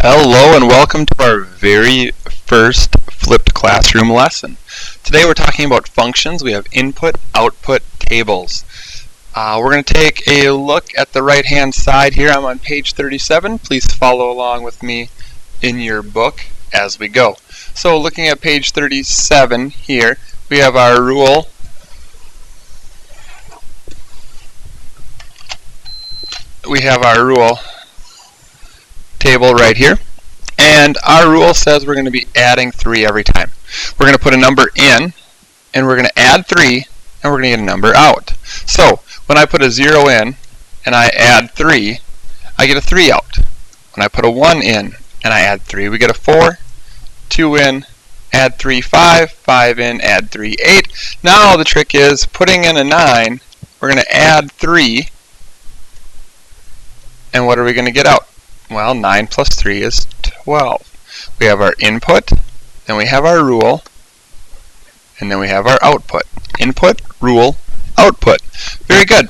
Hello and welcome to our very first flipped classroom lesson. Today we're talking about functions. We have input, output, tables. We're going to take a look at the right hand side here. I'm on page 37. Please follow along with me in your book as we go. So looking at page 37 here, we have our rule. We have our rule table right here, and our rule says we're going to be adding 3 every time. We're going to put a number in, and we're going to add 3, and we're going to get a number out. So when I put a 0 in and I add 3, I get a 3 out. When I put a 1 in and I add 3, we get a 4, 2 in, add 3, 5, 5 in, add 3, 8. Now the trick is putting in a 9, we're going to add 3, and what are we going to get out? Well, 9 plus 3 is 12. We have our input, then we have our rule, and then we have our output. Input, rule, output. Very good.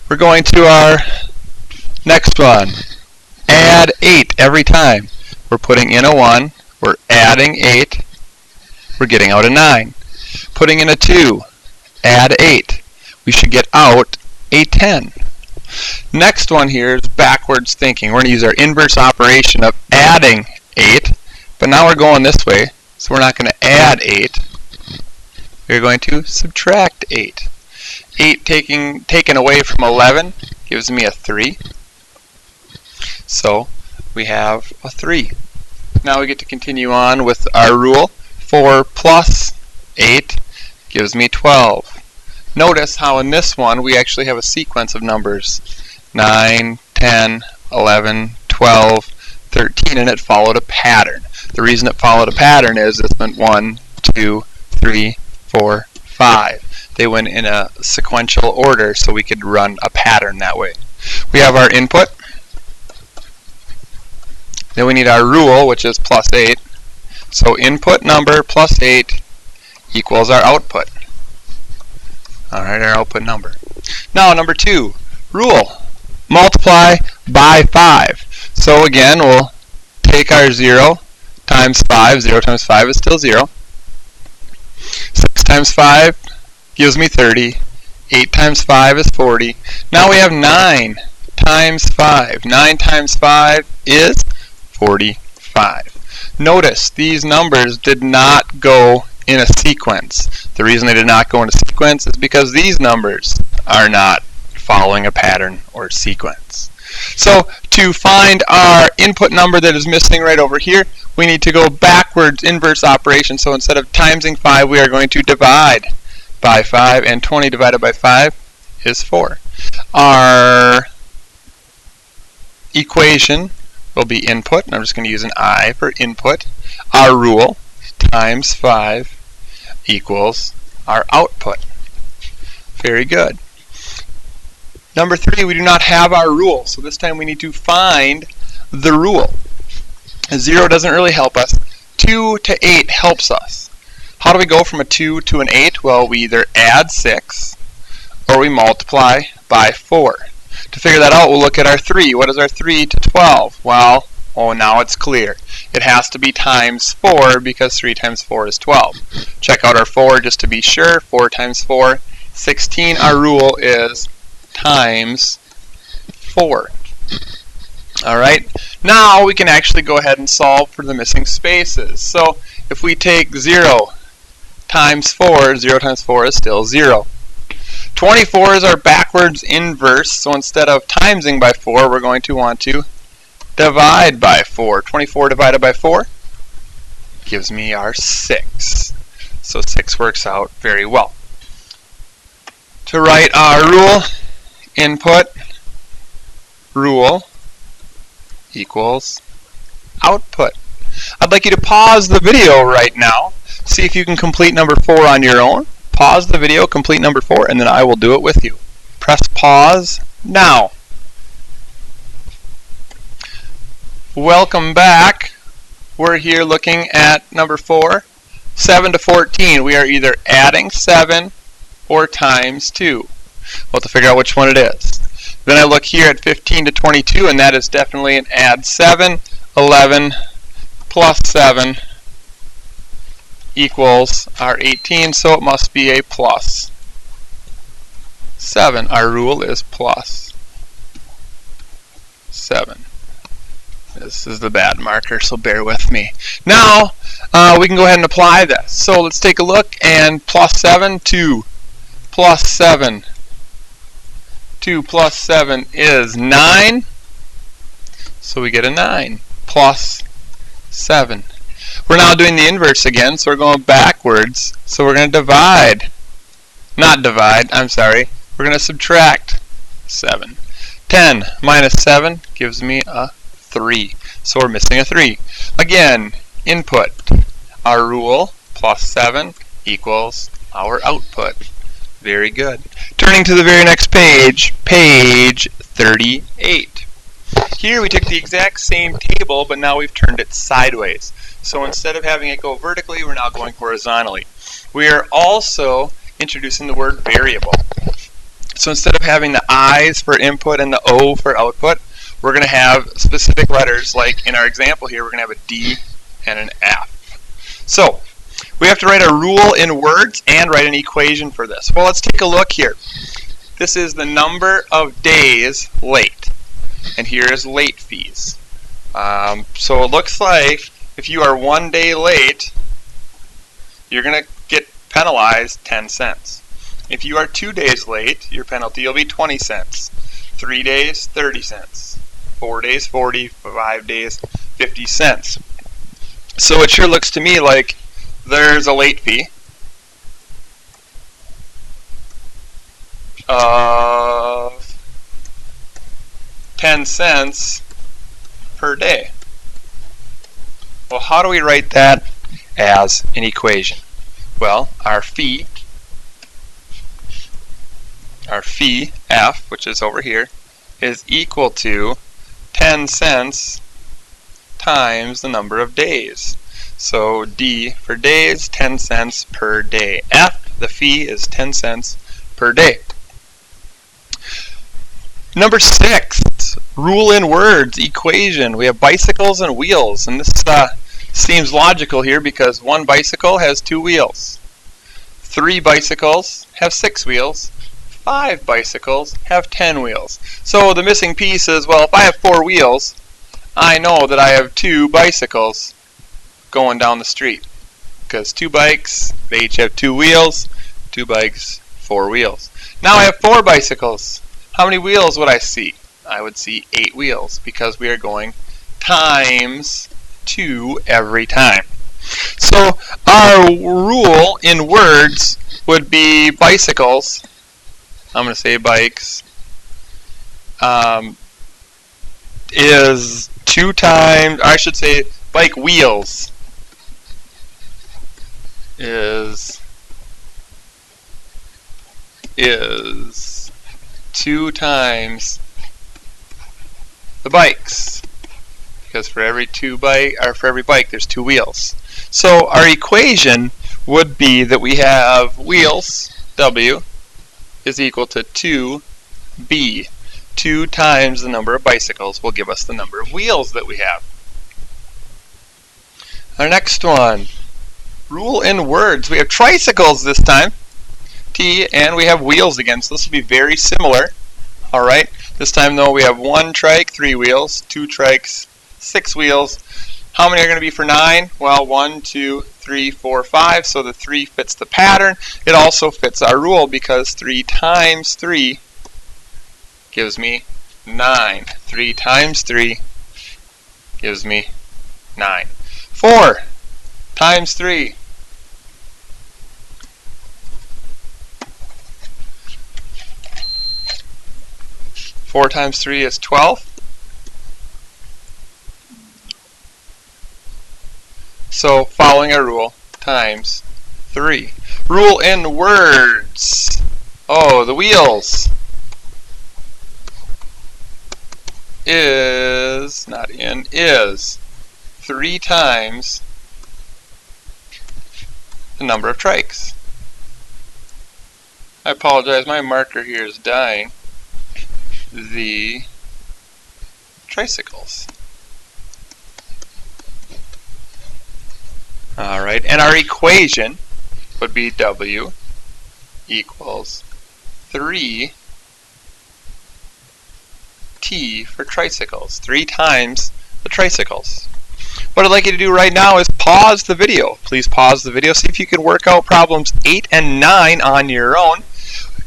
We're going to our next one. Add 8 every time. We're putting in a 1, we're adding 8, we're getting out a 9. Putting in a 2, add 8. We should get out a 10. Next one here is backwards thinking. We're going to use our inverse operation of adding 8, but now we're going this way, so we're not going to add 8. We're going to subtract 8. 8 taken away from 11 gives me a 3. So we have a 3. Now we get to continue on with our rule. 4 plus 8 gives me 12. Notice how in this one we actually have a sequence of numbers. 9, 10, 11, 12, 13, and it followed a pattern. The reason it followed a pattern is this went 1, 2, 3, 4, 5. They went in a sequential order so we could run a pattern that way. We have our input. Then we need our rule, which is plus 8. So input number plus 8 equals our output. Alright, our output number. Now, number 2, rule. Multiply by 5. So again, we'll take our 0 times 5. 0 times 5 is still 0. 6 times 5 gives me 30. 8 times 5 is 40. Now we have 9 times 5. 9 times 5 is 45. Notice these numbers did not go in a sequence. The reason they did not go in a sequence is because these numbers are not following a pattern or sequence. So to find our input number that is missing right over here, we need to go backwards, inverse operation. So instead of timesing 5, we are going to divide by 5, and 20 divided by 5 is 4. Our equation will be input, and I'm just going to use an I for input. Our rule times 5 equals our output. Very good. Number 3, we do not have our rule, so this time we need to find the rule. 0 doesn't really help us. 2 to 8 helps us. How do we go from a 2 to an 8? Well, we either add 6 or we multiply by 4. To figure that out, we'll look at our 3. What is our 3 to 12? Well, now it's clear. It has to be times 4 because 3 times 4 is 12. Check out our 4 just to be sure. 4 times 4, 16. Our rule is times 4. Alright, now we can actually go ahead and solve for the missing spaces. So if we take 0 times 4, 0 times 4 is still 0. 24 is our backwards inverse, so instead of timesing by 4, we're going to want to divide by 4. 24 divided by 4 gives me our 6. So 6 works out very well. To write our rule, input, rule equals output. I'd like you to pause the video right now. See if you can complete number 4 on your own. Pause the video, complete number 4, and then I will do it with you. Press pause now. Welcome back. We're here looking at number 4. 7 to 14. We are either adding 7 or times 2. We'll have to figure out which one it is. Then I look here at 15 to 22, and that is definitely an add 7 11 plus 7 equals our 18, so it must be a plus 7. Our rule is plus 7. This is the bad marker, so bear with me. Now, we can go ahead and apply this. So let's take a look, and plus 7, 2 plus 7. 2 plus 7 is 9. So we get a 9 plus 7. We're now doing the inverse again, so we're going backwards. So we're going to divide. Not divide, I'm sorry. We're going to subtract 7. 10 minus 7 gives me a 3. So we're missing a 3. Again, input. Our rule, plus 7, equals our output. Very good. Turning to the very next page, page 38. Here we took the exact same table, but now we've turned it sideways. So instead of having it go vertically, we're now going horizontally. We are also introducing the word variable. So instead of having the I's for input and the O for output, we're going to have specific letters, like in our example here, we're going to have a D and an F. So we have to write a rule in words and write an equation for this. Well, let's take a look here. This is the number of days late, and here is late fees. So it looks like if you are 1 day late, you're going to get penalized 10 cents. If you are 2 days late, your penalty will be 20 cents. 3 days, 30 cents. 4 days, 40. 5 days, 50 cents. So it sure looks to me like there's a late fee of 10 cents per day. Well, how do we write that as an equation? Well, our fee F, which is over here, is equal to 10 cents times the number of days. So D for days, 10 cents per day. F, the fee, is 10 cents per day. Number 6, rule in words, equation. We have bicycles and wheels, and this seems logical here because one bicycle has 2 wheels. 3 bicycles have 6 wheels. 5 bicycles have 10 wheels. So the missing piece is, well, if I have 4 wheels, I know that I have 2 bicycles going down the street. Because 2 bikes, they each have 2 wheels. 2 bikes, 4 wheels. Now I have 4 bicycles. How many wheels would I see? I would see 8 wheels because we are going times 2 every time. So our rule in words would be bicycles. I'm going to say bikes is 2 times, I should say bike wheels is 2 times the bikes, because for every bike there's 2 wheels. So our equation would be that we have wheels, W, is equal to 2B. 2 times the number of bicycles will give us the number of wheels that we have. Our next one, rule in words. We have tricycles this time, T, and we have wheels again, so this will be very similar. Alright, this time though we have 1 trike, 3 wheels, 2 trikes, 6 wheels. How many are going to be for 9? Well, 1, 2, 3, 4, 5, so the 3 fits the pattern. It also fits our rule because 3 times 3 gives me 9. 3 times 3 gives me 9. 4 times 3. 4 times 3 is 12. So following our rule, times 3. Rule in words. Oh, the wheels is, not in, is 3 times the number of trikes. I apologize, my marker here is dying. The tricycles. Alright, and our equation would be W equals 3T for tricycles. 3 times the tricycles. What I'd like you to do right now is pause the video. Please pause the video. See if you can work out problems 8 and 9 on your own.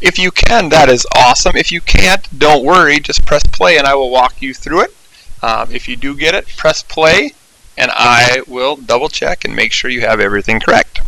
If you can, that is awesome. If you can't, don't worry. Just press play and I will walk you through it. If you do get it, press play and I will double check and make sure you have everything correct.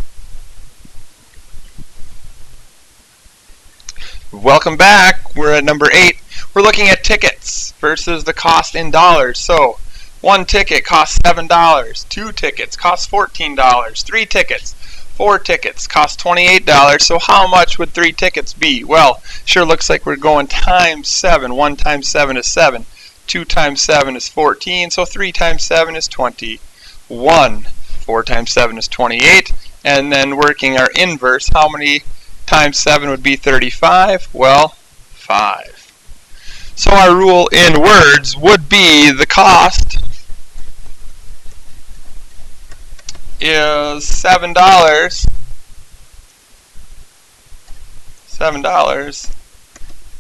Welcome back. We're at number 8. We're looking at tickets versus the cost in dollars. So, 1 ticket costs $7, 2 tickets cost $14, 3 tickets, 4 tickets cost $28. So how much would 3 tickets be? Well, sure looks like we're going times 7. 1 times 7 is 7. 2 times 7 is 14. So 3 times 7 is 21. 4 times 7 is 28. And then working our inverse, how many times 7 would be 35? Well, 5. So our rule in words would be the cost is $7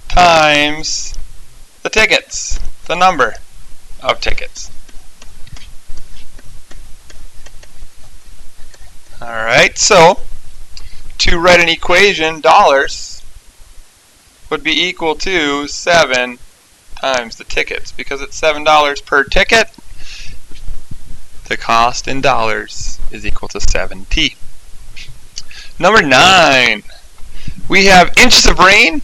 times the tickets, the number of tickets. Alright, so to write an equation, dollars would be equal to 7 times the tickets. Because it's $7 per ticket, the cost in dollars is equal to 7T. Number 9. We have inches of rain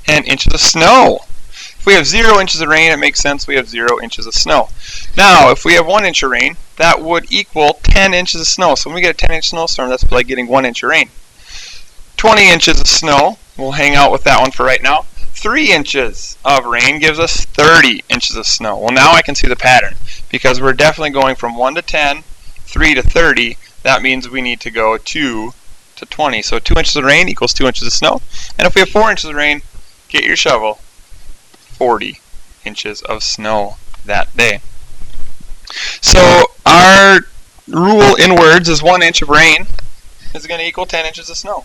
and inches of snow. If we have 0 inches of rain, it makes sense we have 0 inches of snow. Now, if we have 1 inch of rain, that would equal 10 inches of snow. So when we get a 10-inch snowstorm, that's like getting 1 inch of rain. 20 inches of snow, we'll hang out with that one for right now. 3 inches of rain gives us 30 inches of snow. Well, now I can see the pattern because we're definitely going from 1 to 10, 3 to 30. That means we need to go 2 to 20. So 2 inches of rain equals 2 inches of snow. And if we have 4 inches of rain, get your shovel, 40 inches of snow that day. So our rule in words is 1 inch of rain is going to equal 10 inches of snow.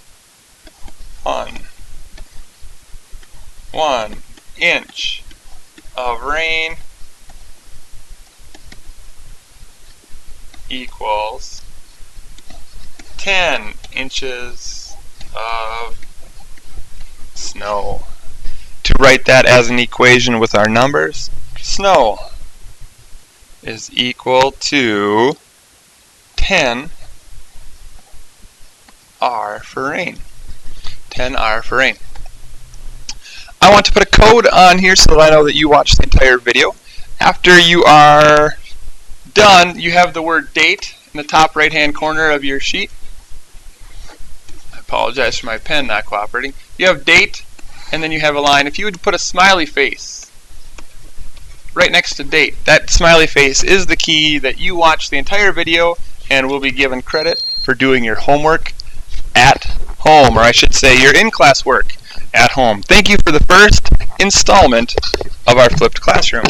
1 inch of rain equals 10 inches of snow. To write that as an equation with our numbers, snow is equal to 10 R for rain. 10 R for rain. I want to put a code on here so that I know that you watched the entire video. After you are done, you have the word date in the top right hand corner of your sheet. I apologize for my pen not cooperating. You have date and then you have a line. If you would put a smiley face right next to date, that smiley face is the key that you watched the entire video and will be given credit for doing your homework at home, or I should say your in-class work at home. Thank you for the first installment of our flipped classroom.